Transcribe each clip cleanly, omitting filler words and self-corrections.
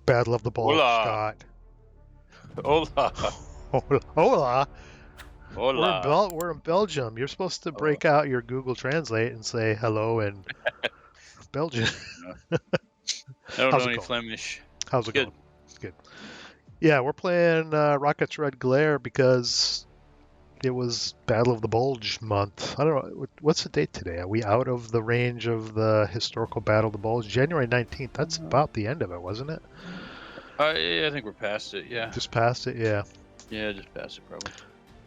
Battle of the Bulge, Hola. Scott. Hola. Hola. Hola. We're in Belgium. You're supposed to break out your Google Translate and say hello in Belgium. I don't How's know it any going? Flemish. How's it Good. going? Good. Yeah, we're playing Rocket's Red Glare because it was Battle of the Bulge month. I don't know. What's the date today? Are we out of the range of the historical Battle of the Bulge? January 19th. That's about the end of it, wasn't it? I think we're past it. Yeah. Just past it, yeah. Yeah, just past it probably.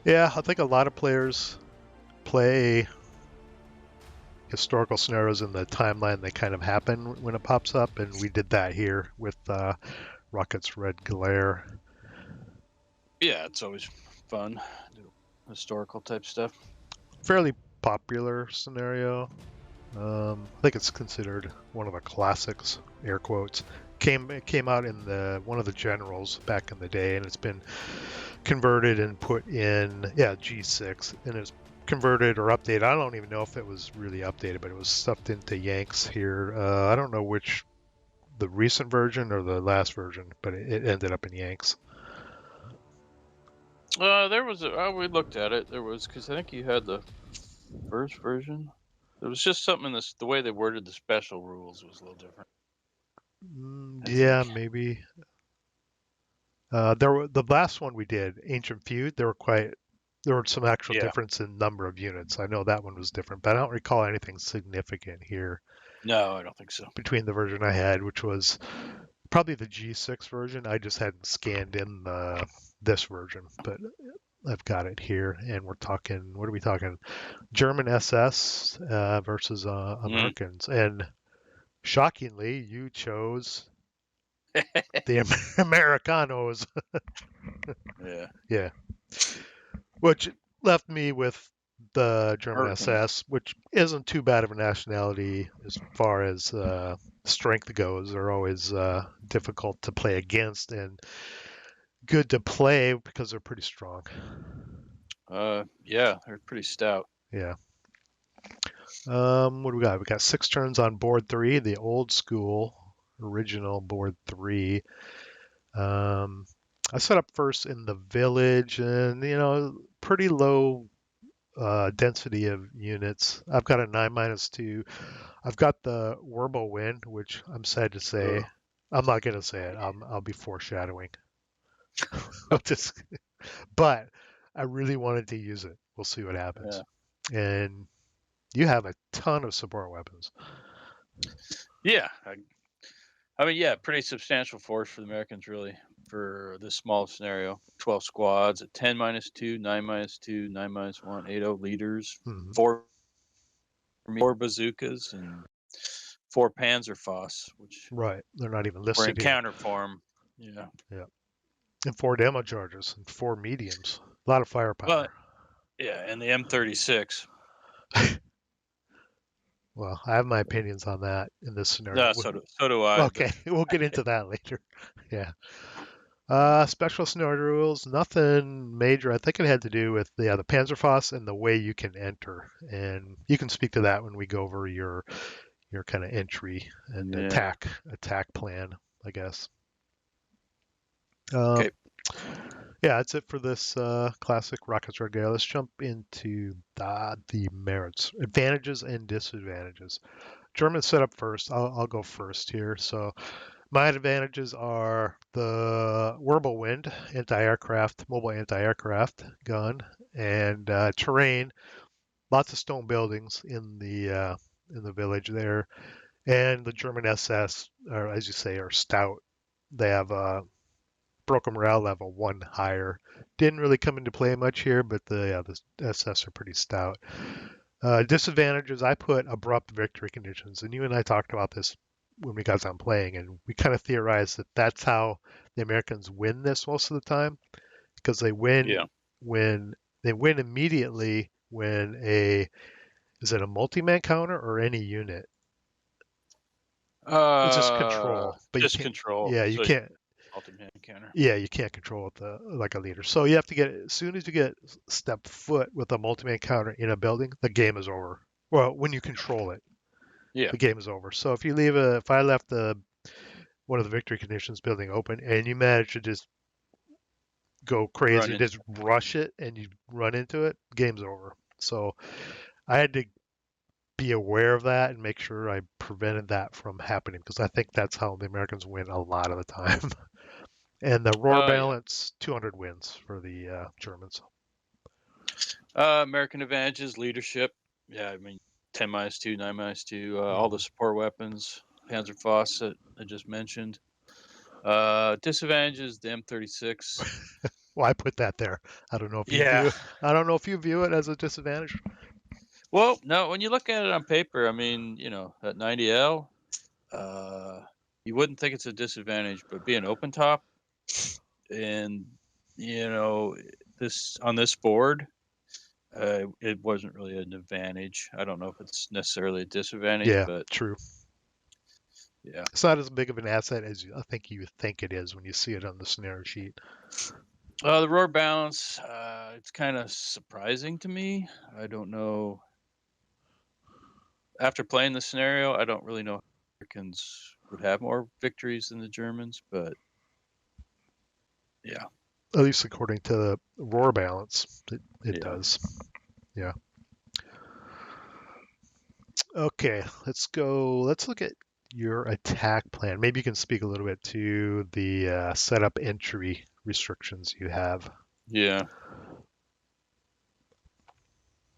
Yeah, I think a lot of players play historical scenarios in the timeline they kind of happen when it pops up, and we did that here with Rocket's Red Glare. Yeah, it's always fun. Do historical type stuff. Fairly popular scenario. I think it's considered one of the classics, air quotes. It came out in one of the generals back in the day, and it's been converted and put in G6, and it's converted or updated. I don't even know if it was really updated, but it was stuffed into Yanks here. I don't know which, the recent version or the last version, but it ended up in Yanks. There was we looked at it. There was, because I think you had the first version. There was just something in this, the way they worded the special rules was a little different. Yeah, maybe. The last one we did, Ancient Feud. There were some actual difference in number of units. I know that one was different, but I don't recall anything significant here. No, I don't think so. Between the version I had, which was probably the G6 version, I just hadn't scanned in this version, but I've got it here, and we're talking. What are we talking? German SS versus Americans, and shockingly, you chose the Americanos. Yeah. Yeah. Which left me with the German Americans. SS, which isn't too bad of a nationality as far as strength goes. They're always difficult to play against and good to play because they're pretty strong. Yeah, they're pretty stout. Yeah. What do we got? We got 6 turns on board 3, the old school original board 3. I set up first in the village, and pretty low density of units. I've got a 9-2. I've got the Wind, which I'm sad to say. I'm not gonna say it. I'll be foreshadowing. But I really wanted to use it. We'll see what happens. Yeah. And you have a ton of support weapons. Yeah, I mean, yeah, pretty substantial force for the Americans, really, for this small scenario. 12 squads at 10-2, 9-2, 9-1, 80 leaders, 4 bazookas, and 4 Panzerfaust, which right, they're not even listed were in counter form. Yeah. Yeah. And 4 demo charges and 4 mediums. A lot of firepower. But, yeah, and the M36. Well, I have my opinions on that in this scenario. No, so do I. Okay, we'll get into that later. Yeah. Special scenario rules, nothing major. I think it had to do with the Panzerfaust and the way you can enter. And you can speak to that when we go over your kind of entry and attack plan, I guess. Okay. Yeah, that's it for this classic Rocket's Red Glare. Let's jump into the merits, advantages and disadvantages. German set up first. I'll go first here. So my advantages are the Wind mobile anti-aircraft gun, and terrain. Lots of stone buildings in the village there, and the German SS, or as you say, are stout. They have a broken morale level 1 higher. Didn't really come into play much here, but the SS are pretty stout. Disadvantages, I put abrupt victory conditions, and you and I talked about this when we got done playing, and we kind of theorized that that's how the Americans win this most of the time, because they win when they win immediately when is it a multi-man counter or any unit? It's just control, but just control. Yeah, you so can't. Multi-man counter. Yeah, you can't control it like a leader. So you have to get, as soon as you get step foot with a multi-man counter in a building, the game is over. Well, when you control it, the game is over. So if I left the one of the victory conditions building open, and you manage to just go Run crazy, in. just rush it, and you run into it, game's over. So I had to be aware of that and make sure I prevented that from happening because I think that's how the Americans win a lot of the time. And the roar Yeah. balance, 200 wins for the Germans. American advantages, leadership. Yeah, I mean, 10-2, 9-2, all the Mhm. support weapons, Panzerfaust that I just mentioned. Disadvantages, the M36. Well, I put that there. I don't know if you Yeah. view. I don't know if you view it as a disadvantage. Well, no, when you look at it on paper, I mean, that 90L, uh, you wouldn't think it's a disadvantage, but being open top and, you know, this on this board, it wasn't really an advantage. I don't know if it's necessarily a disadvantage, Yeah, but true. yeah. It's not as big of an asset as I think you think it is when you see it on the scenario sheet. The roar balance, it's kind of surprising to me. I don't know. After playing the scenario, I don't really know if Americans would have more victories than the Germans, but yeah. At least according to the roar balance, it Yeah. does. Yeah. Okay, let's go. Let's look at your attack plan. Maybe you can speak a little bit to the setup entry restrictions you have. Yeah.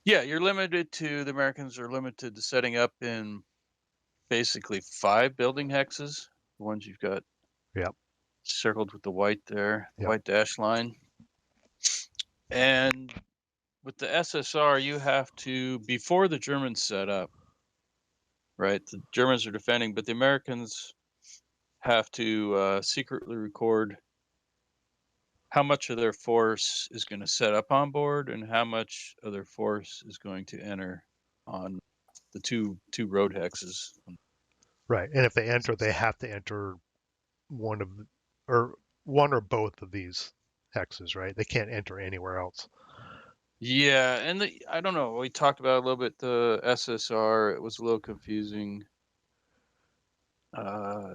Yeah, you're limited to the Americans are limited to setting up in basically 5 building hexes, the ones you've got Yep. circled with the white there, the Yep. white dash line. And with the SSR, you have to, before the Germans set up, right? The Germans are defending, but the Americans have to secretly record how much of their force is going to set up on board and how much of their force is going to enter on the two road hexes. Right. And if they enter, they have to enter one of or one or both of these hexes, right? They can't enter anywhere else. Yeah, and I don't know. We talked about a little bit the SSR. It was a little confusing. Uh,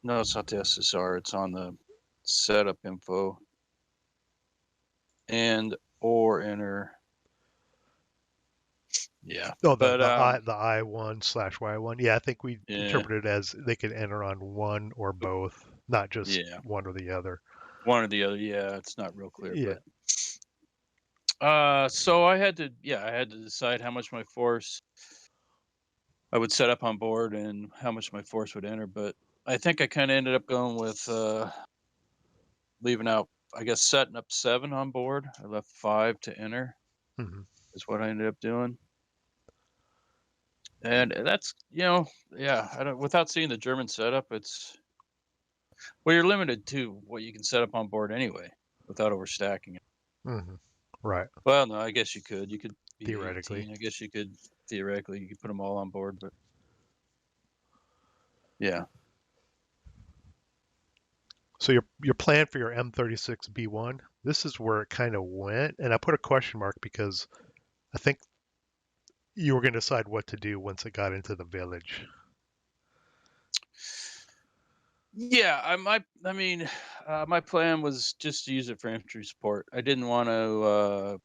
no, it's not the SSR. It's on the setup info and or enter. Yeah, Oh, the but the I1/Y1. Yeah, I think we yeah, interpreted it as they could enter on one or both, not just yeah, one or the other. one or the other. Yeah, it's not real clear, Yeah. but so I had to decide how much my force I would set up on board and how much my force would enter. But I think I kind of ended up going with leaving out, I guess, setting up 7 on board. I left 5 to enter Hmm. is what I ended up doing. And that's, yeah, I don't, without seeing the German setup, well, you're limited to what you can set up on board anyway without overstacking it. Hmm. Right. Well, no, I guess you could. You could be Theoretically. 18. I guess you could theoretically you could put them all on board, but yeah. So your plan for your M36B1, this is where it kind of went, and I put a question mark because I think you were going to decide what to do once it got into the village. Yeah, I mean, my plan was just to use it for infantry support. I didn't want to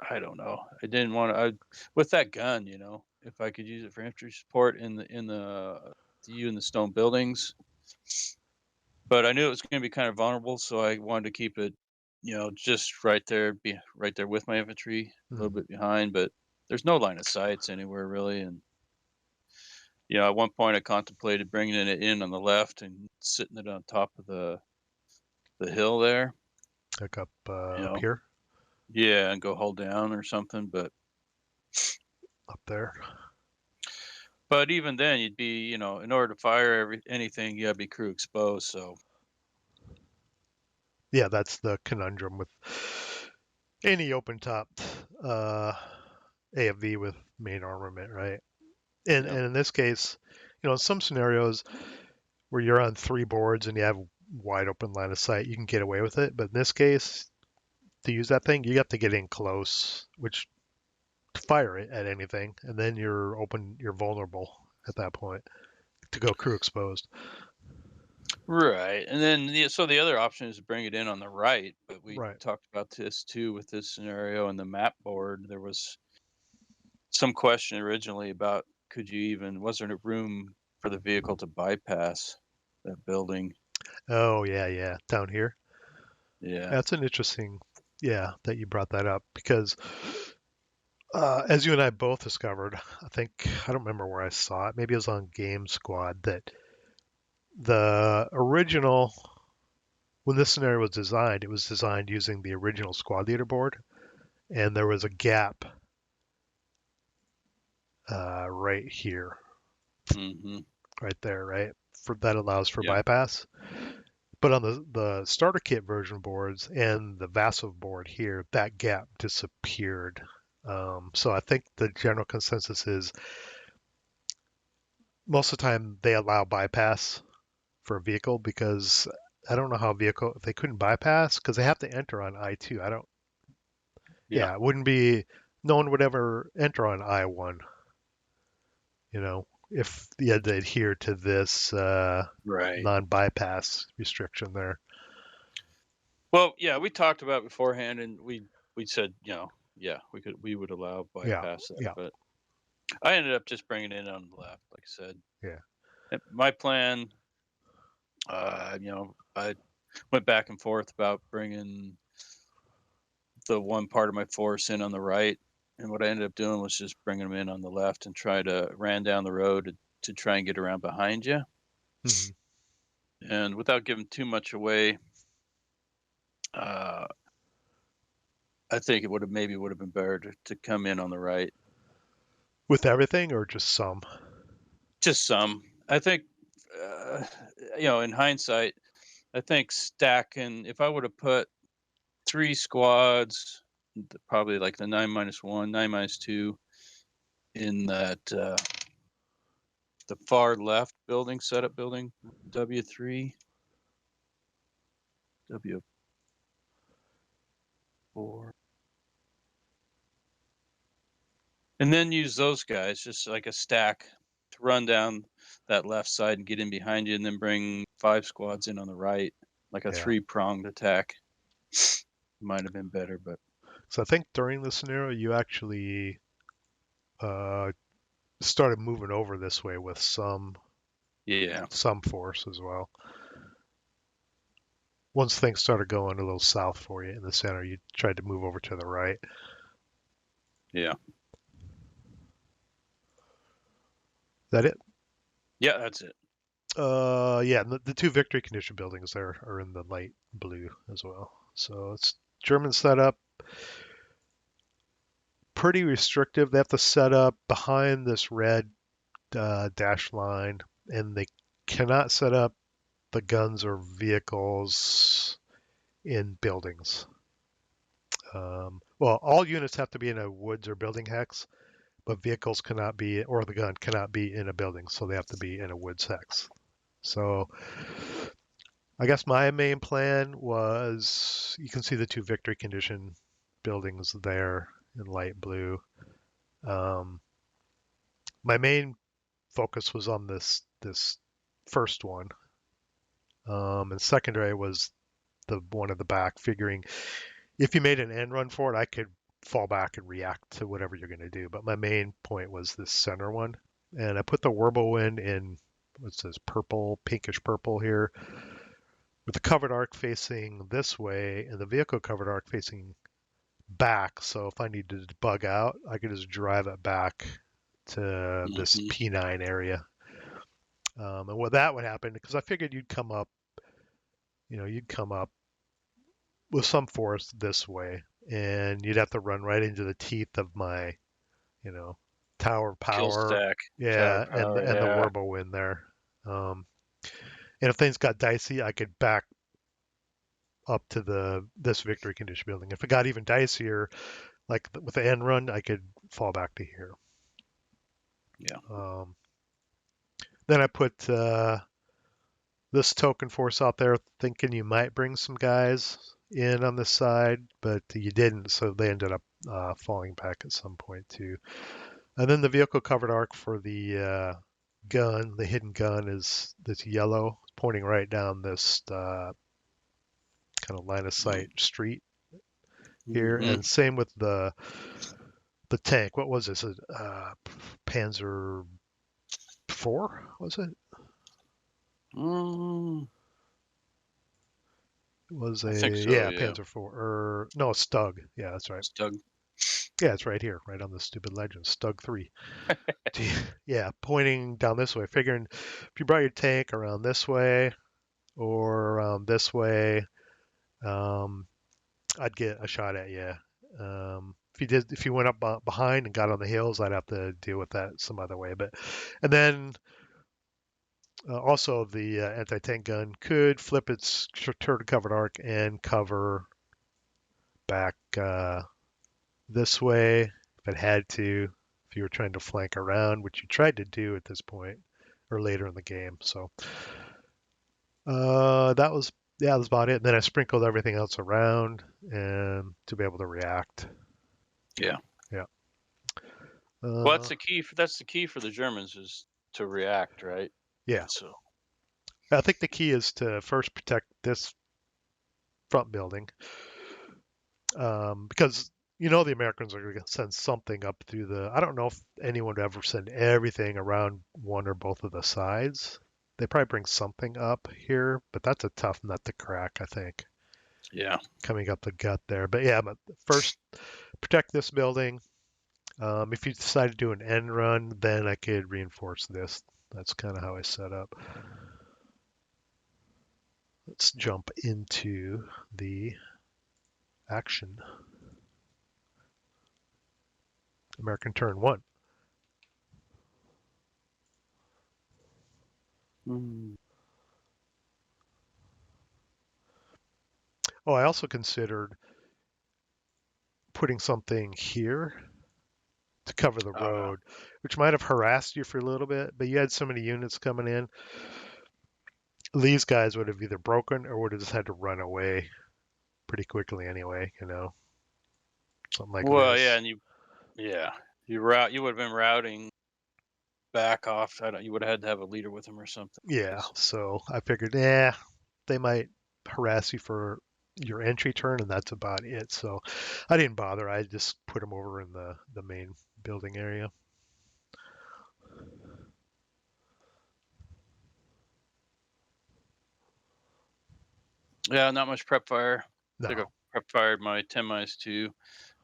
I don't know. I didn't want to with that gun, if I could use it for infantry support to you in the stone buildings, but I knew it was going to be kind of vulnerable, so I wanted to keep it, just right there, be right there with my infantry, a little Hmm. bit behind, but there's no line of sights anywhere really, and at one point I contemplated bringing it in on the left and sitting it on top of the hill there, Like up you up know, here, yeah, and go hold down or something, up there. but even then you'd be, in order to fire anything, you got to be crew exposed, so Yeah, that's the conundrum with any open topped uh, AFV with main armament, right? And yeah. and in this case, in some scenarios where you're on 3 boards and you have wide open line of sight, you can get away with it. But in this case, to use that thing, you have to get in close, which to fire it at anything, and then you're vulnerable at that point to go crew exposed. Right. And then so the other option is to bring it in on the right, but we Right. talked about this too with this scenario and the map board. There was some question originally about was there room for the vehicle to bypass that building? Oh yeah, down here. Yeah. That's an interesting, yeah, that you brought that up because as you and I both discovered, I don't remember where I saw it. Maybe it was on Game Squad that the original when this scenario was designed, it was designed using the original squad leader board, and there was a gap right here, Hmm. right there, right, for that allows for Yeah. bypass. But on the starter kit version boards and the Vassive board here, that gap disappeared. So I think the general consensus is most of the time they allow bypass for a vehicle because I don't know how vehicle if they couldn't bypass because they have to enter on I2. I don't. Yeah. Yeah, it wouldn't be. No one would ever enter on I1. If you had to adhere to this Right. non-bypass restriction there. Well, yeah, we talked about it beforehand and we said, yeah, we would allow Yeah, bypass that, yeah, but I ended up just bringing it in on the left, like I said. yeah, My plan, I went back and forth about bringing the one part of my force in on the right. And what I ended up doing was just bringing them in on the left and try to ran down the road to try and get around behind you. hmm And without giving too much away, uh, I think it would have been better to come in on the right. With everything or just some? Just some. I think, uh, in hindsight, I think stacking, if I would have put three squads, probably like the 9-1, 9-2 in that the far left building, setup building, W3, W4, and then use those guys just like a stack to run down that left side and get in behind you, and then bring 5 squads in on the right, like a Yeah. 3-pronged attack. Might have been better, but So I think during the scenario, you actually uh, started moving over this way with yeah, some force as well. Once things started going a little south for you in the center, you tried to move over to the right. yeah, Is that it? yeah. That's it. Yeah, the two victory condition buildings there are in the light blue as well. So it's German setup, pretty restrictive. They have to set up behind this red dash line, and they cannot set up the guns or vehicles in buildings. Well, all units have to be in a woods or building hex, but vehicles cannot be, or the gun cannot be in a building, so they have to be in a woods hex. So I guess my main plan was you can see the two victory condition buildings there in light blue. Um, my main focus was on this first one, and secondary was the one at the back. Figuring if you made an end run for it, I could fall back and react to whatever you're going to do. But my main point was this center one, and I put the whirlwind in what's this purple, pinkish purple here, with the covered arc facing this way and the vehicle covered arc facing back. So if I needed to bug out, I could just drive it back to this Hmm. P9 area. And what that would happen, because I figured you'd come up with some force this way, and you'd have to run right into the teeth of my, you know, tower Kill power, stack, tower yeah, and power. and the Yeah, whirlwind there. Um, and if things got dicey, I could back up to this victory condition building. If it got even dicier, like with the end run, I could fall back to here. yeah, Um, then I put this token force out there, thinking you might bring some guys in on this side, but you didn't, so they ended up falling back at some point too. And then the vehicle covered arc for the gun, the hidden gun, is this yellow pointing right down this kind of line of sight street here, Mm-hmm. and same with the tank. What was this? A Panzer IV, was it? Mm, It was I think a so. yeah Yeah. Panzer IV or no Stug. Yeah, that's right. Stug. Yeah, it's right here, right on the stupid legend. Stug 3. Yeah, pointing down this way. Figuring if you brought your tank around this way or around this way, um, I'd get a shot at you. If you went up behind and got on the hills, I'd have to deal with that some other way. And then also the anti-tank gun could flip its turret-covered arc and cover back this way if it had to. If you were trying to flank around, which you tried to do at this point or later in the game. So that was yeah, that was about it. And then I sprinkled everything else around and to be able to react. Yeah. Yeah. Well, that's the key for the Germans is to react, right? Yeah. So. I think the key is to first protect this front building because the Americans are going to send something up through the. I don't know if anyone would ever send everything around one or both of the sides. They probably bring something up here, but that's a tough nut to crack, I think, Yeah. coming up the gut there. But yeah, but first protect this building. If you decide to do an end run, then I could reinforce this. That's kind of how I set up. Let's jump into the action. American turn 1. Mm. Oh, I also considered putting something here to cover the Oh, road, which might have harassed you for a little bit, but you had so many units coming in. These guys would have either broken or would have just had to run away pretty quickly anyway, something like well, yeah, this. and you would have been routing back off. You would have had to have a leader with him or something. Yeah, so I figured, yeah, they might harass you for your entry turn, and that's about it. So I didn't bother. I just put them over in the main building area. Yeah, not much prep fire. I think I No, prep fired my 10-2.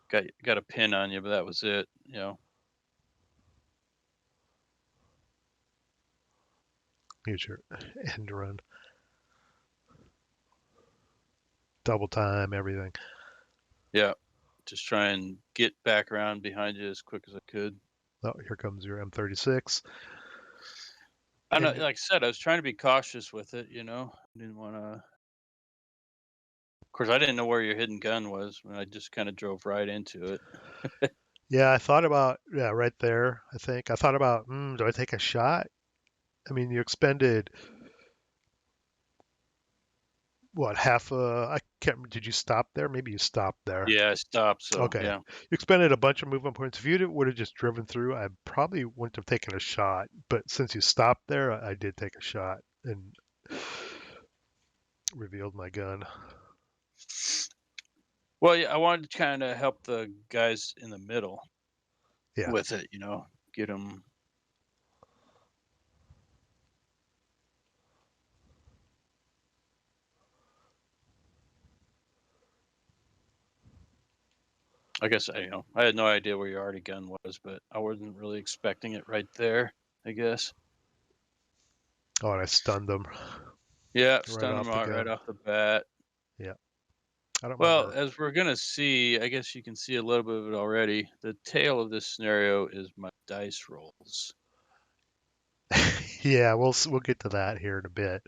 Got a pin on you, but that was it. here's your end run, double time, everything. Yeah, just try and get back around behind you as quick as I could. Oh, here comes your M36. I know, And like I said, I was trying to be cautious with it. Didn't want to. Of course, I didn't know where your hidden gun was when I just kind of drove right into it. yeah, I thought about, yeah, right there, I think. I thought about, do I take a shot? I mean, you expended, what, half I can't, did you stop there? Maybe you stopped there. Yeah, I stopped. So Okay. yeah, You expended a bunch of movement points. If you would have just driven through, I probably wouldn't have taken a shot. But since you stopped there, I did take a shot and revealed my gun. well, yeah, I wanted to kind of help the guys in the middle Yeah. with it. Get them. I guess I had no idea where your arty gun was, but I wasn't really expecting it right there. I guess. Oh, and I stunned them Yeah, right stun them off the out right gun. off the bat. Yeah. I don't Well, remember. as we're gonna see, I guess you can see a little bit of it already. The tail of this scenario is my dice rolls. Yeah, we'll get to that here in a bit.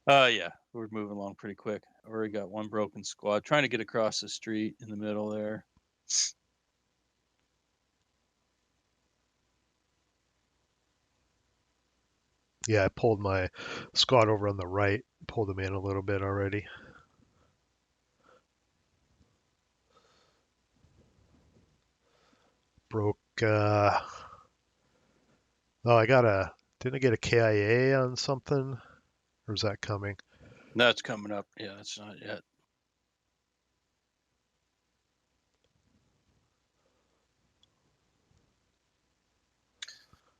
Yeah, we're moving along pretty quick. Already got one broken squad trying to get across the street in the middle there. Yeah, I pulled my squad over on the right, pulled them in a little bit already. Broke Oh, didn't I get a KIA on something? Or is that coming? That's coming up. Yeah, that's not yet.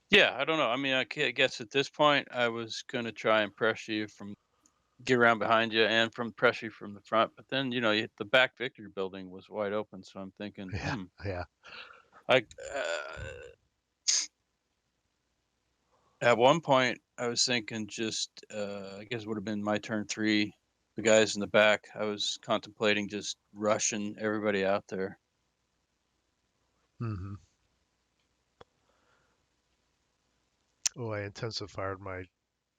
Yeah, I don't know. I mean, I guess at this point, I was gonna try and pressure you from get around behind you and from pressure you from the front, but then the back Victory building was wide open, so I'm thinking, Yeah, yeah. I at one point I was thinking just I guess it would have been my turn 3. The guys in the back, I was contemplating just rushing everybody out there. Hmm. Oh, I intensified my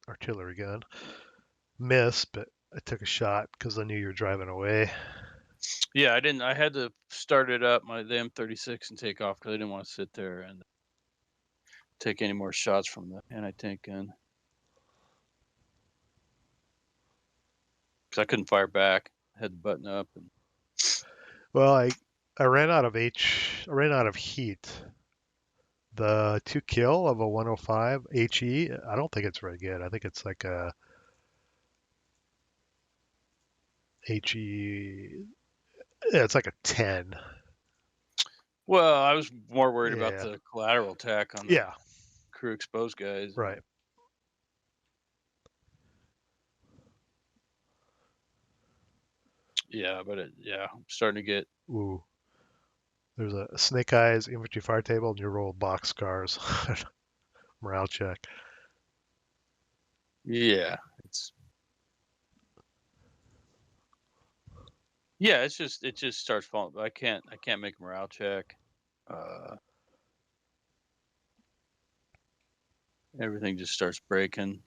artillery gun. Missed, but I took a shot because I knew you were driving away. Yeah, I didn't. I had to start it up the M36 and take off because I didn't want to sit there and take any more shots from the anti-tank gun because I couldn't fire back. I had the button up and Well, I ran out of heat. The 2 kill of a 105 HE, I don't think it's very good. I think it's like a HE, yeah, it's like a 10. well, I was more worried about Yeah. the collateral attack on the Yeah, crew exposed guys. right. Yeah, but I'm starting to get. Ooh. There's a snake eyes infantry fire table and you roll box scars. Morale check. Yeah, it's yeah, it just starts falling. I can't make a morale check. Uh, Everything just starts breaking.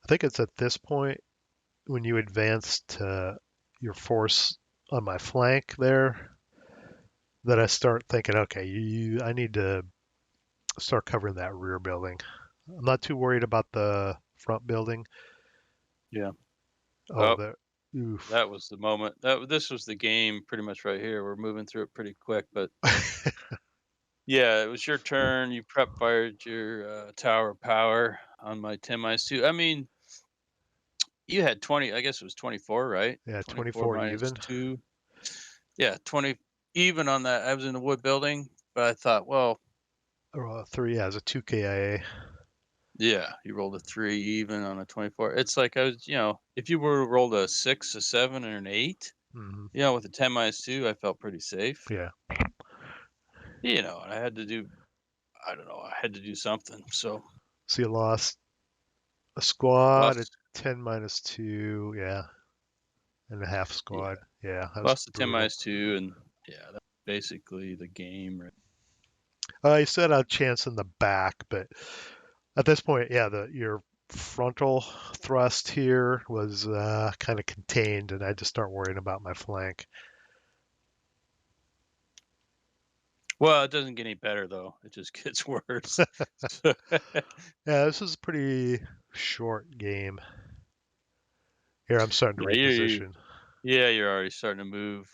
I think it's at this point when you advance to your force on my flank there that I start thinking, okay, I need to start covering that rear building. I'm not too worried about the front building. Yeah. Oh, Oh, the that oof. was the moment. This was the game pretty much right here. We're moving through it pretty quick, but yeah, it was your turn. You prep fired your tower of power on my 10 minus 2. I mean, you had 20, I guess it was 24, right? Yeah, 24 24 minus even. 2. Yeah, 20 even on that. I was in the wood building, but I thought, well, Three has a 2 KIA. yeah, you rolled a 3 even on a 24. It's like I was, if you were rolled a 6, a 7, and an 8, Hmm. with a 10 minus 2, I felt pretty safe. Yeah. And I had to do, I don't know, I had to do something. So So you lost a squad at lost, 10 minus 2. Yeah. And a half yeah, squad. Yeah, that was lost the 10 brutal. minus 2, and yeah, that's basically the game. Right? You said a chance in the back, but at this point, yeah, your frontal thrust here was kind of contained, and I had to start worrying about my flank. Well, it doesn't get any better though. It just gets worse. So, Yeah, this is a pretty short game. Here, I'm starting to yeah, reposition. you're already starting to move.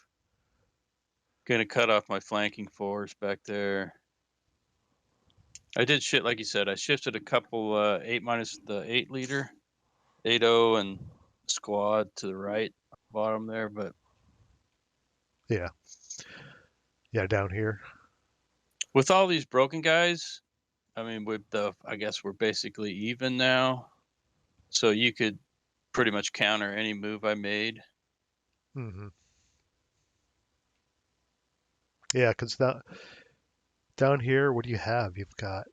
Gonna cut off my flanking force back there. I did shit like you said. I shifted a couple 8 minus the 8 leader, 8-0 and squad to the right bottom there, but Yeah, yeah, down here. with all these broken guys, I mean I guess we're basically even now. So you could pretty much counter any move I made. Hmm. Yeah, because down here, what do you have? You've got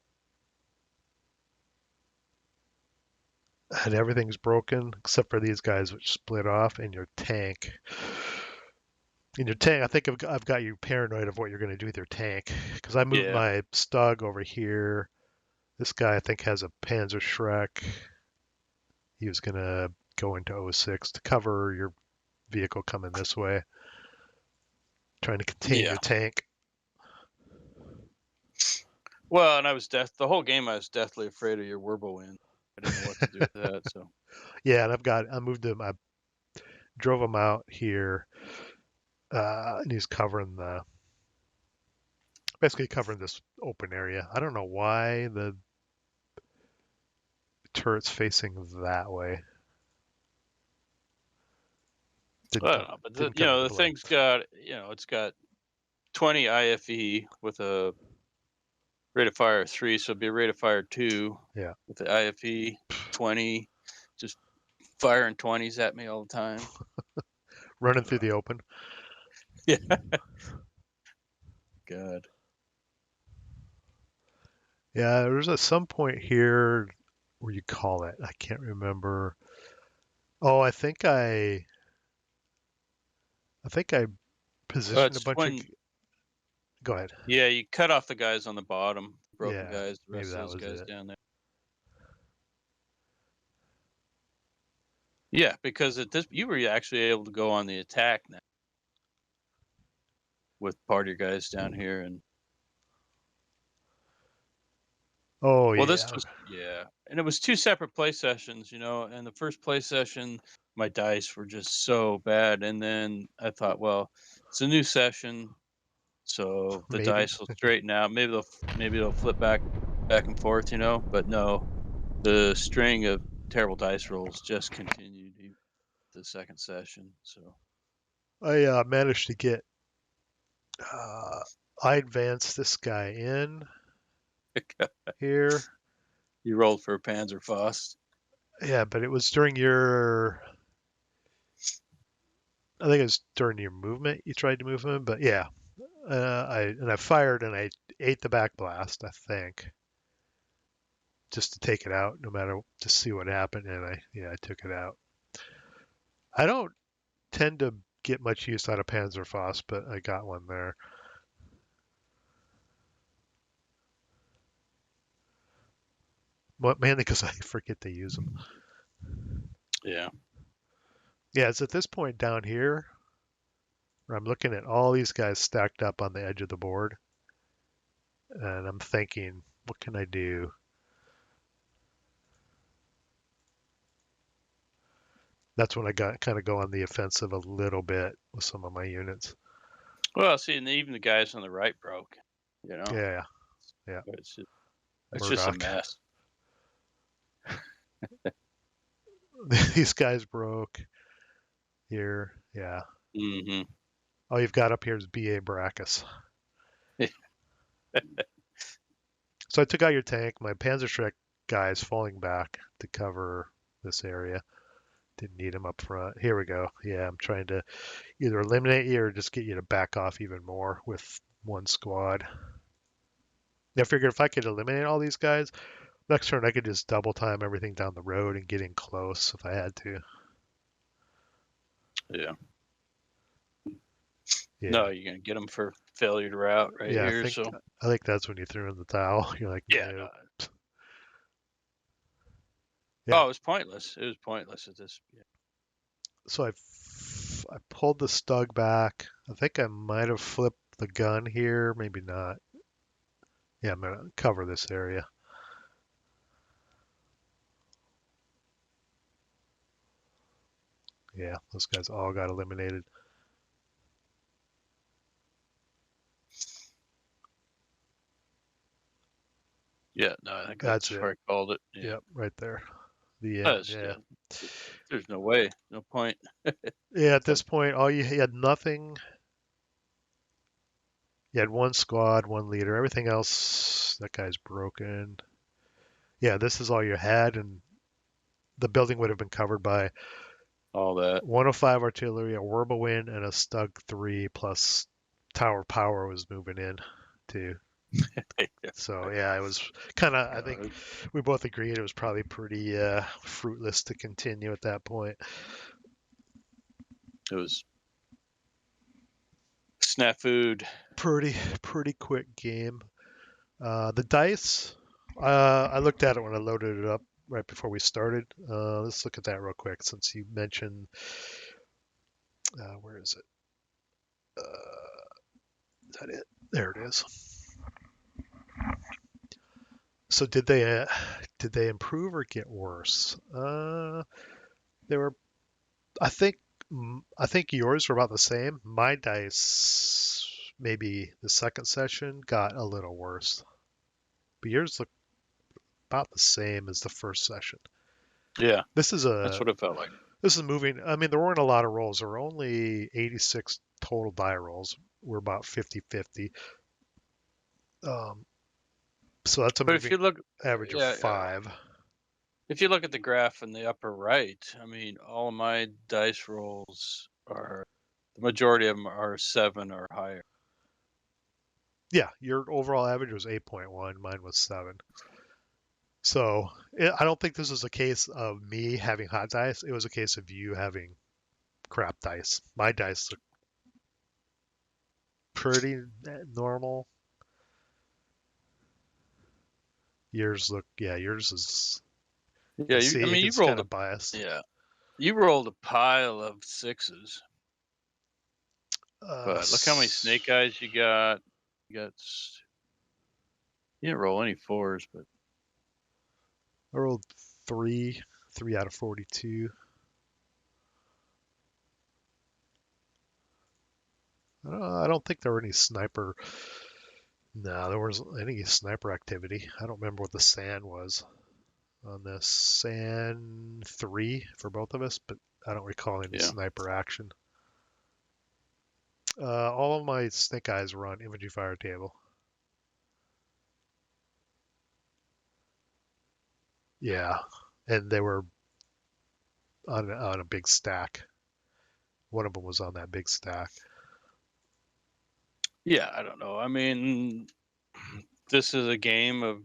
and everything's broken except for these guys which split off in your tank. In your tank, I think I've got you paranoid of what you're going to do with your tank because I moved Yeah. my Stug over here. This guy I think has a Panzer Shrek. He was going to go into O6 to cover your vehicle coming this way, trying to contain Yeah. your tank. Well, and the whole game I was deathly afraid of your Whirlwind. I didn't know what to do with that. So Yeah, and I moved him. I drove him out here and he's basically covering this open area. I don't know why the turret's facing that way. I Didn't don't come, know, but didn't come into the play. thing's got, it's got 20 IFE with a rate of fire of 3, so it'd be a rate of fire 2 Yeah, with the IFE 20, just firing 20s at me all the time. running through the open. Yeah. God. Yeah, there's at some point here where you call it. I can't remember. Oh, I think I positioned a It's bunch of. when, Go ahead. yeah, you cut off the guys on the bottom, broken Yeah, guys, the maybe rest of that those was guys it. down there. Yeah, because at this, you were actually able to go on the attack now with part of your guys down here, and Oh well, this yeah, was, yeah, and it was 2 separate play sessions, and the first play session, my dice were just so bad, and then I thought, well, it's a new session, so the maybe. dice will straighten out. Maybe they'll flip back and forth, but no, the string of terrible dice rolls just continued the second session. So I managed to get. Uh, I advanced this guy in here. you rolled for a Panzerfaust. Yeah, but it was during your. I think it was during your movement. You tried to move him, but yeah, I fired and I ate the back blast. I think just to take it out, no matter to see what happened, and I took it out. I don't tend to get much use out of Panzerfaust, but I got one there. Mainly because I forget to use them. Yeah. Yeah, it's at this point down here where I'm looking at all these guys stacked up on the edge of the board, and I'm thinking, what can I do? That's when I got kind of go on the offensive a little bit with some of my units. Well, see, and even the guys on the right broke. You know, Yeah, yeah. it's just, it's just a Murdoch. mess. These guys broke here. Yeah. Hmm. All you've got up here is BA Baracus. So I took out your tank. My Panzerschreck guy is falling back to cover this area. Didn't need him up front. Here we go. Yeah, I'm trying to either eliminate you or just get you to back off even more with one squad. I figured if I could eliminate all these guys, next turn I could just double time everything down the road and get in close if I had to. Yeah. Yeah. No, you're gonna get them for failure to route right Yeah, here. So I think that's when you threw in the towel. You're like, yeah, no. nope. Oh, Yeah. it was pointless. It was pointless at this. Yeah. So I pulled the Stug back. I think I might have flipped the gun here, maybe not. Yeah, I'm gonna cover this area. Yeah, those guys all got eliminated. Yeah, no, I think That's that's it. where I called it. Yeah. Yep, right there. The end. That's, Yeah. yeah. There's no way, no point. Yeah, at So, this point, all you had nothing. You had one squad, one leader. Everything else, that guy's broken. Yeah, this is all you had, and the building would have been covered by all that. 105 artillery, a whirlwind, and a Stug 3 plus Tower Power was moving in too. So yeah, it was kind of. I think Uh, we both agreed it was probably pretty fruitless to continue at that point. it was snafu. Pretty quick game. The dice. I looked at it when I loaded it up right before we started. Let's look at that real quick since you mentioned. Where is it? Is that it? There it is. So did they improve or get worse? They were. I think I think yours were about the same. My dice, maybe the second session, got a little worse. But yours looked about the same as the first session. Yeah, This is that's a what it felt like. this is moving. I mean, there weren't a lot of rolls. There were only 86 total die rolls. We're about 50-50. Um, so that's a But if moving you look, average of yeah, 5. if you look at the graph in the upper right, I mean, all of my dice rolls are, the majority of them are 7 or higher. Yeah, your overall average was 8.1. Mine was 7. So I don't think this is a case of me having hot dice. It was a case of you having crap dice. My dice look pretty normal. Yours is. Yeah, See, I mean, you it's kind rolled of biased. yeah, you rolled a pile of 6s. Uh, But look how many snake eyes you got. You didn't roll any 4s, but I rolled 3 out of 42. I don't think there were any sniper. No, there wasn't any sniper activity. I don't remember what the SAN was on this. SAN 3 for both of us, but I don't recall any yeah. sniper action. All of my snake eyes were on infantry fire table. Yeah, and they were on a big stack. One of them was on that big stack. Yeah, I don't know. I mean, this is a game of,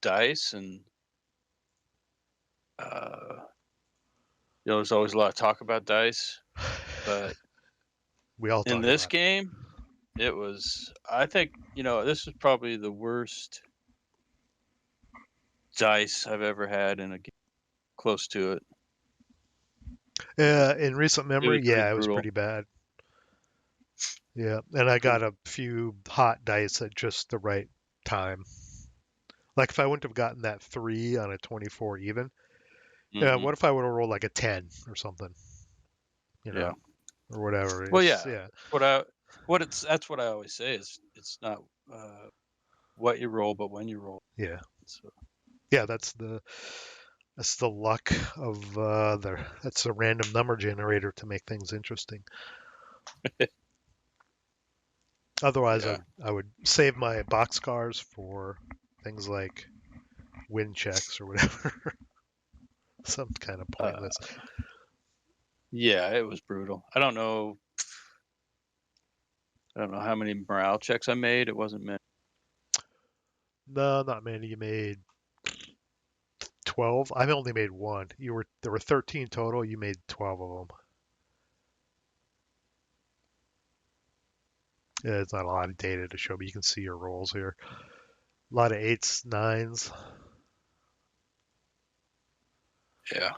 dice, and there's always a lot of talk about dice, but We all in talk this about it. game, I think, this is probably the worst dice I've ever had in a game, close to it. In recent memory, Really, really yeah, it was brutal. pretty bad. Yeah, and I got a few hot dice at just the right time. Like if I wouldn't have gotten that 3 on a 24 even, yeah, Hmm. what if I would have rolled like a 10 or something, you Yeah. know, or whatever. Well, yeah. Yeah, That's what I always say is it's not what you roll, but when you roll. yeah, So, yeah. That's the luck of that's a random number generator to make things interesting. Otherwise, yeah. I would save my boxcars for things like win checks or whatever, some kind of Uh, pointless. yeah, it was brutal. I don't know. I don't know how many morale checks I made. It wasn't many. No, not many. You made 12. I've only made one. There were 13 total. You made 12 of them. Yeah, it's not a lot of data to show, but you can see your rolls here. A lot of eights, nines. Yeah.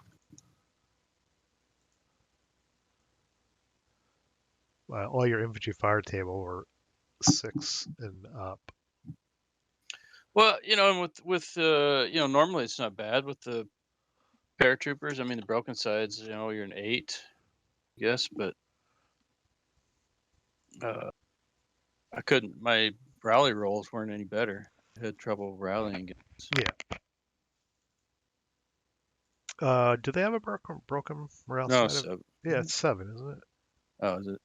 All your infantry fire table were 6 and up. Well, and with normally it's not bad with the paratroopers. I mean, the broken sides, you're an 8, I guess, but uh, I couldn't. My rally rolls weren't any better. I had trouble rallying against. Yeah. Do they have a broken morale No, side of? 7. Yeah, it's 7, isn't it? Oh, is it?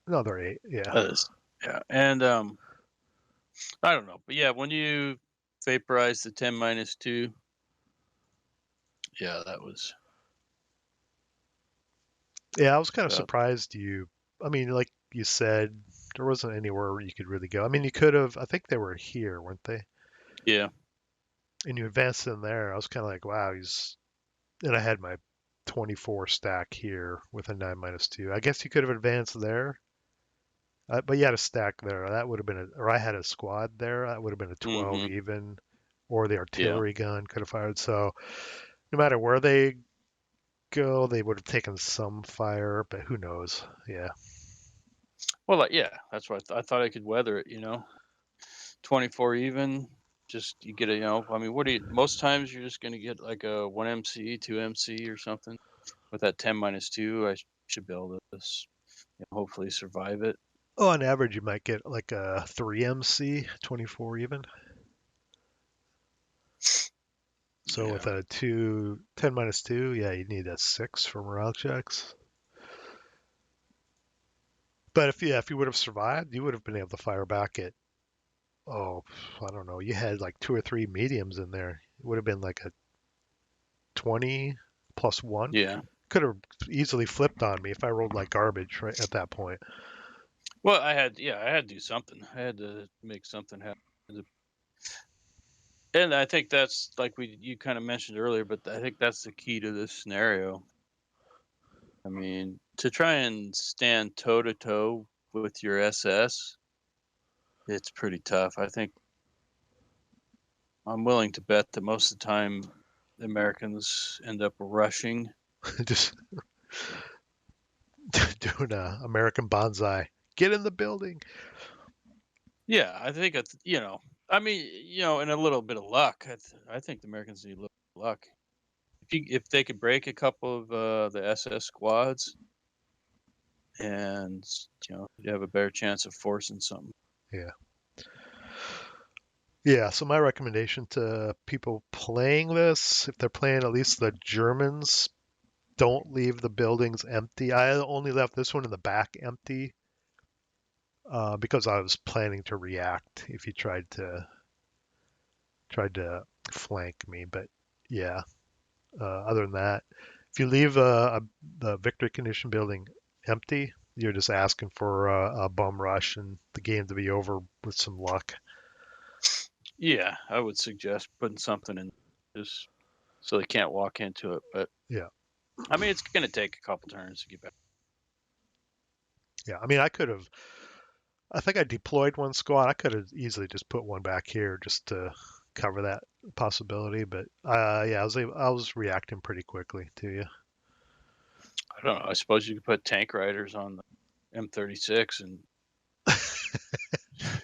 No, they're 8. Yeah. That is. Yeah, and I don't know, but yeah, when you vaporize the 10-2, yeah, that was. Yeah, I was kind of Uh, surprised you. I mean, like you said, there wasn't anywhere you could really go. I mean, you could have. I think they were here, weren't they? yeah. And you advanced in there. I was kind of like, wow, And I had my 24 stack here with a 9-2. I guess you could have advanced there, but you had a stack there. That would have been or I had a squad there. That would have been a 12 Mm-hmm. even, or the Yeah. artillery gun could have fired. So no matter where they go, they would have taken some fire, but who knows? Yeah. Well, yeah, that's what I thought I could weather it. 24 even. Just you get a. I mean, what do you? Most times you're just gonna get like a 1 MC, 2 MC, or something. with that 10-2, I should be able to hopefully survive it. Oh, on average, you might get like a 3 MC, 24 even. So with a 10-2, yeah, you need a 6 for morale checks. But if you would have survived, you would have been able to fire back at, oh, I don't know, you had like 2 or 3 mediums in there. It would have been like a 20 plus 1. Yeah. Could have easily flipped on me if I rolled like garbage right at that point. Well, I had to do something. I had to make something happen. And I think that's like you kind of mentioned earlier, but I think that's the key to this scenario. I mean, to try and stand toe to toe with your SS, it's pretty tough. I think I'm willing to bet that most of the time the Americans end up rushing. Just doing a American bonsai. Get in the building. Yeah, I think it's I mean, and a little bit of luck. I think the Americans need a little luck. If they could break a couple of the SS squads, and you have a better chance of forcing something. Yeah. Yeah, so my recommendation to people playing this, if they're playing at least the Germans, don't leave the buildings empty. I only left this one in the back empty because I was planning to react if he tried to flank me. But yeah, other than that, if you leave the victory condition building empty, you're just asking for a bum rush and the game to be over with some luck. Yeah, I would suggest putting something in just so they can't walk into it. But yeah, I mean, it's going to take a couple turns to get back. yeah. I mean, I think I deployed one squad. I could have easily just put one back here just to cover that possibility. But yeah, I was reacting pretty quickly to you. I don't know. I suppose you could put tank riders on the M36 and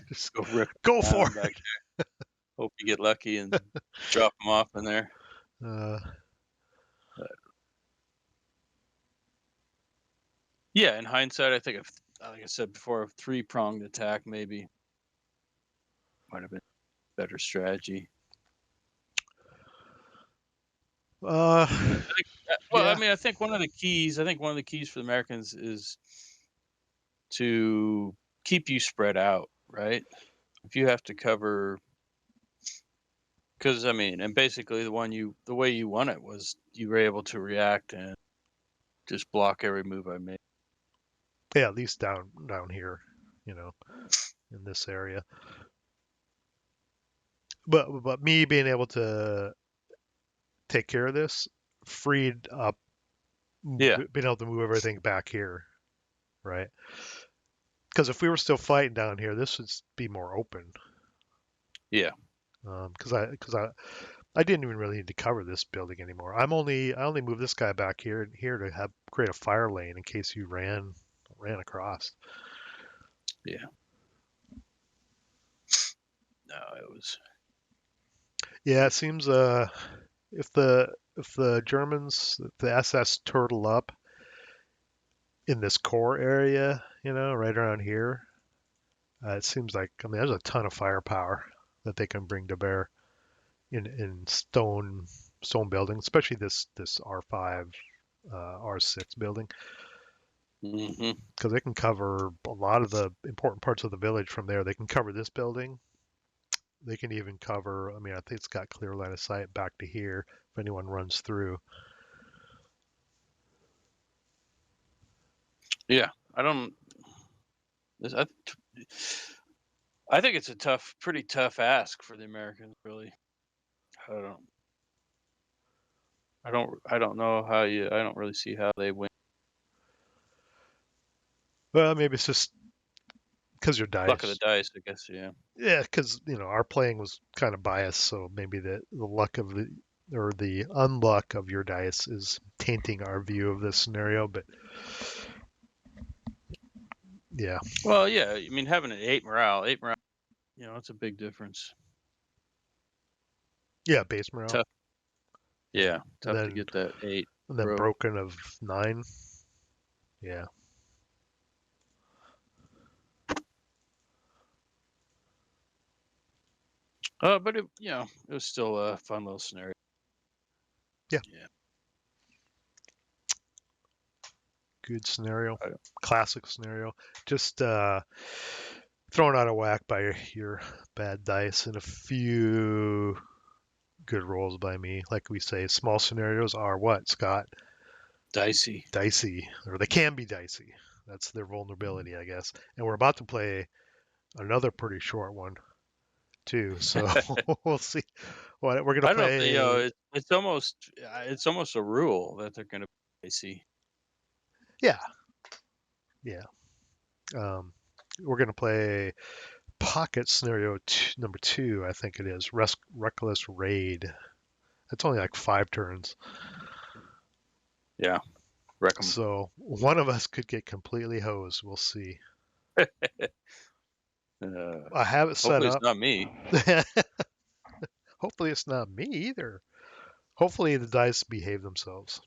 Just go rip go for it back there. Hope you get lucky and drop them off in there. it. But yeah, in hindsight, I think like I said before, a 3-pronged attack maybe might have been a better strategy. Uh, Well, yeah. I mean, I think one of the keys for the Americans is to keep you spread out, right? If you have to cover, because I mean, and basically the way you won it was you were able to react and just block every move I made. Yeah, at least down here, in this area. But me being able to take care of this freed up Yeah, being able to move everything back here, right? Because if we were still fighting down here, this would be more open. yeah, I didn't even really need to cover this building anymore. I only moved this guy back here to have create a fire lane in case you ran across. yeah. No, it was. Yeah, it seems if the Germans the SS turtle up in this core area, right around here, it seems like I mean there's a ton of firepower that they can bring to bear in stone buildings, especially this R5 R6 building, Mm-hmm. because they can cover a lot of the important parts of the village from there. They can cover this building. They can even cover. I mean, I think it's got clear line of sight back to here if anyone runs through. Yeah, I don't. I think it's a pretty tough ask for the Americans. Really, I don't. I don't know how you. I don't really see how they win. Well, maybe it's just because your Luck of the dice. dice, I guess. Yeah. Yeah, because our playing was kind of biased, so maybe the luck of the unluck of your dice is tainting our view of this scenario. But yeah, Well, yeah. I mean, having an 8 morale, it's a big difference. yeah, base morale. Tough. Yeah, And tough to then get that 8. And then broken of 9. Yeah. But it was still a fun little scenario. Yeah. Yeah. Good scenario. Classic scenario. Just thrown out of whack by your bad dice and a few good rolls by me. Like we say, small scenarios are what, Scott? Dicey. Dicey, or they can be dicey. That's their vulnerability, I guess. And we're about to play another pretty short one, too. So we'll see. What we're gonna I don't play. know if it's almost a rule that they're going to be dicey. Yeah. We're gonna play pocket scenario number 2. I think it is reckless raid. It's only like 5 turns. Yeah. So one of us could get completely hosed. We'll see. I have it set hopefully up. It's not me. Hopefully it's not me either. Hopefully the dice behave themselves.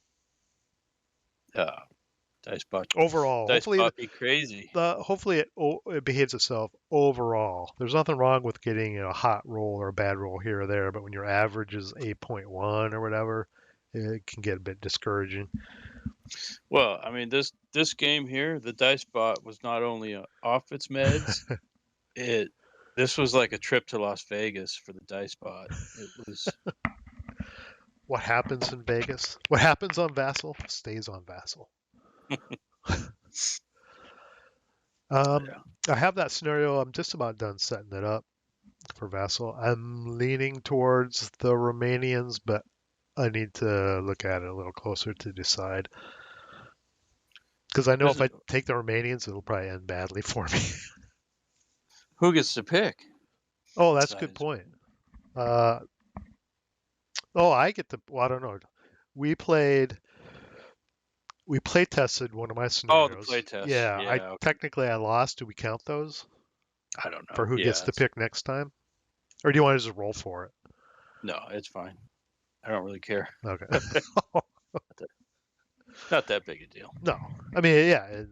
Dice bot. Overall, Dice bot be crazy. Hopefully it behaves itself overall. There's nothing wrong with getting a hot roll or a bad roll here or there, but when your average is 8.1 or whatever, it can get a bit discouraging. Well, I mean this game here, the dice bot was not only off its meds, this was like a trip to Las Vegas for the dice bot. It was. What happens in Vegas? What happens on Vassal stays on Vassal. I have that scenario. I'm just about done setting it up for Vassal. I'm leaning towards the Romanians, but I need to look at it a little closer to decide. Because I know if I take the Romanians, it'll probably end badly for me. Who gets to pick? Oh, that's a good point. I get to. Well, I don't know. We play tested one of my scenarios. Oh, the play test. Yeah, technically I lost. Do we count those? I don't know. For who gets to pick next time? Or do you want to just roll for it? No, it's fine. I don't really care. Okay. Not that big a deal. No. I mean, yeah.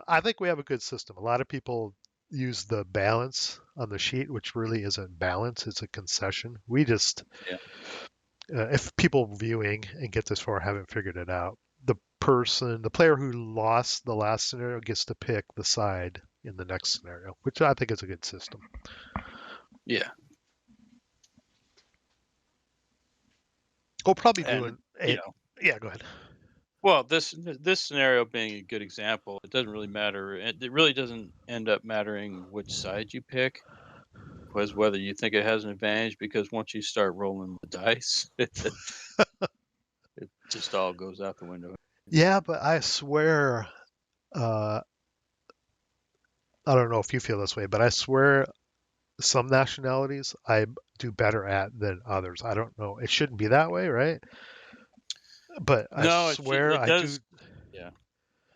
I think we have a good system. A lot of people use the balance on the sheet, which really isn't balance. It's a concession. We just, if people viewing and get this far haven't figured it out, the player who lost the last scenario gets to pick the side in the next scenario, which I think is a good system. Yeah. We'll probably do Yeah, go ahead. Well, this scenario being a good example, it doesn't really matter. It really doesn't end up mattering which side you pick, was whether you think it has an advantage, because once you start rolling the dice, it just all goes out the window. Yeah, but I swear, I don't know if you feel this way, but I swear some nationalities I do better at than others. I don't know. It shouldn't be that way, right? But I swear it does. I do. Yeah,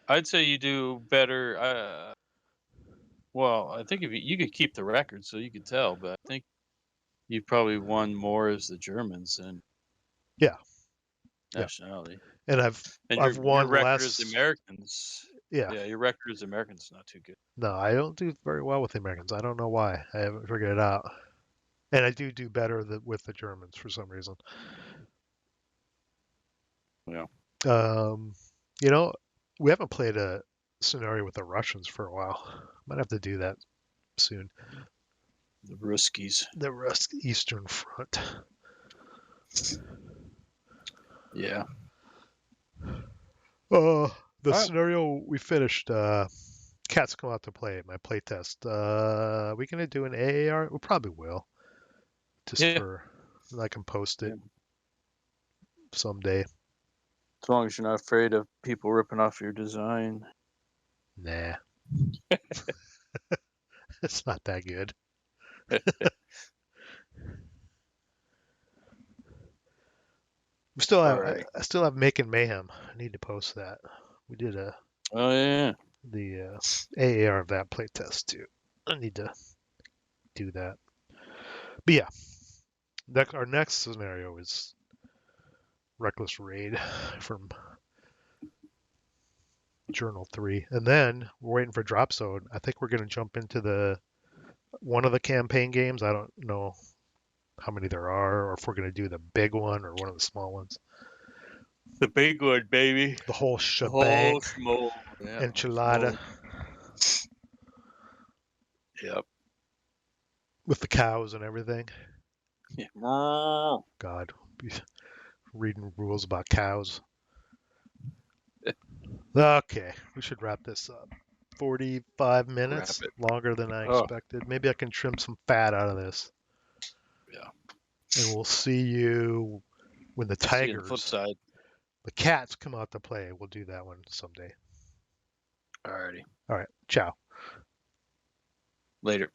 I'd say you do better. Well, I think if you could keep the record, so you could tell, but I think you probably won more as the Germans than nationality. And I've won your record less. as the Americans. Yeah, your record as the Americans is not too good. No, I don't do very well with the Americans. I don't know why. I haven't figured it out. And I do better with the Germans for some reason. Yeah. We haven't played a scenario with the Russians for a while. Might have to do that soon. The Ruskies. The Eastern Front. Yeah. The scenario we finished, cats come out to play my play test. We gonna do an AAR? We probably will. I can post it someday. As long as you're not afraid of people ripping off your design. Nah. It's not that good. I still have Making Mayhem. I need to post that. We did the AAR of that playtest too. I need to do that. But yeah, our next scenario is Reckless Raid from Journal 3. And then we're waiting for Drop Zone. I think we're going to jump into one of the campaign games. I don't know how many there are, or if we're going to do the big one or one of the small ones. The big one, baby. The whole The shebang. whole schmo. Yeah, Enchilada. Yep. With the cows and everything. Yeah. God, reading rules about cows. Okay, we should wrap this up. 45 minutes, Wrap it. longer than I Oh, expected. Maybe I can trim some fat out of this. yeah. And we'll see you when the See you on the flip tigers, side. the cats come out to play. We'll do that one someday. Alrighty. All right, ciao. Later.